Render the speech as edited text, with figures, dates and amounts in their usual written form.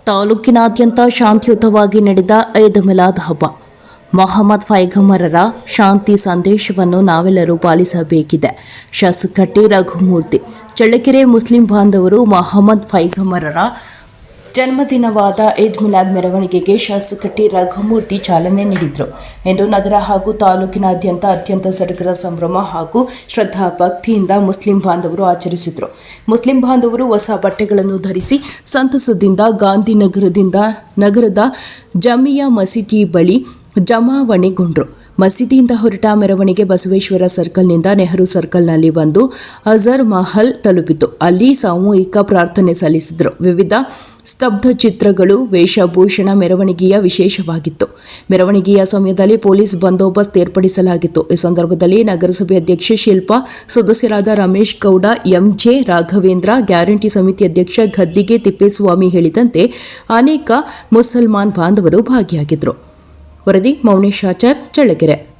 ತಾಲೂಕಿನಾದ್ಯಂತ ಶಾಂತಿಯುತವಾಗಿ ನಡೆದ ಈದ್ ಮಿಲಾದ್ ಹಬ್ಬ. ಮೊಹಮ್ಮದ್ ಪೈಗಂಬರರ ಶಾಂತಿ ಸಂದೇಶವನ್ನು ನಾವೆಲ್ಲರೂ ಪಾಲಿಸಬೇಕಿದೆ. ಶಾಸಕ ಟಿ ರಘುಮೂರ್ತಿ. ಚಳ್ಳಕೆರೆ ಮುಸ್ಲಿಂ ಬಾಂಧವರು ಮೊಹಮ್ಮದ್ ಪೈಗಂಬರರ ಜನ್ಮದಿನವಾದ ಈದ್ ಮಿಲಾದ್ ಮೆರವಣಿಗೆಗೆ ಶಾಸಕ ಟಿ ರಘುಮೂರ್ತಿ ಚಾಲನೆ ನೀಡಿದರು ಎಂದು ನಗರ ಹಾಗೂ ತಾಲೂಕಿನಾದ್ಯಂತ ಅತ್ಯಂತ ಸಡಗರ ಸಂಭ್ರಮ ಹಾಗೂ ಶ್ರದ್ಧಾ ಭಕ್ತಿಯಿಂದ ಮುಸ್ಲಿಂ ಬಾಂಧವರು ಆಚರಿಸಿದರು. ಮುಸ್ಲಿಂ ಬಾಂಧವರು ಹೊಸ ಬಟ್ಟೆಗಳನ್ನು ಧರಿಸಿ ಸಂತಸದಿಂದ ಗಾಂಧಿನಗರದಿಂದ ನಗರದ ಜಮಿಯಾ ಮಸೀದಿ ಬಳಿ ಜಮಾವಣೆಗೊಂಡರು. ಮಸೀದಿಯಿಂದ ಹೊರಟ ಮೆರವಣಿಗೆ ಬಸವೇಶ್ವರ ಸರ್ಕಲ್ನಿಂದ ನೆಹರು ಸರ್ಕಲ್ನಲ್ಲಿ ಬಂದು ಅಜರ್ ಮಹಲ್ ತಲುಪಿತು. ಅಲ್ಲಿ ಸಾಮೂಹಿಕ ಪ್ರಾರ್ಥನೆ ಸಲ್ಲಿಸಿದರು. ವಿವಿಧ ಸ್ತಬ್ಧ ಚಿತ್ರಗಳು, ವೇಷಭೂಷಣ ಮೆರವಣಿಗೆಯ ವಿಶೇಷವಾಗಿತ್ತು. ಮೆರವಣಿಗೆಯ ಸಮಯದಲ್ಲಿ ಪೊಲೀಸ್ ಬಂದೋಬಸ್ತ್ ಏರ್ಪಡಿಸಲಾಗಿತ್ತು. ಈ ಸಂದರ್ಭದಲ್ಲಿ ನಗರಸಭೆ ಅಧ್ಯಕ್ಷೆ ಶಿಲ್ಪಾ, ಸದಸ್ಯರಾದ ರಮೇಶ್ ಗೌಡ, ಎಂಜೆ ರಾಘವೇಂದ್ರ, ಗ್ಯಾರಂಟಿ ಸಮಿತಿ ಅಧ್ಯಕ್ಷ ಗದ್ದಿಗೆ ತಿಪ್ಪೇಸ್ವಾಮಿ ಹೇಳಿದಂತೆ ಅನೇಕ ಮುಸಲ್ಮಾನ್ ಬಾಂಧವರು ಭಾಗಿಯಾಗಿದ್ದರು. ವರದಿ ಮೌನೇಶಾಚಾರ್, ಚಳ್ಳಕೆರೆ.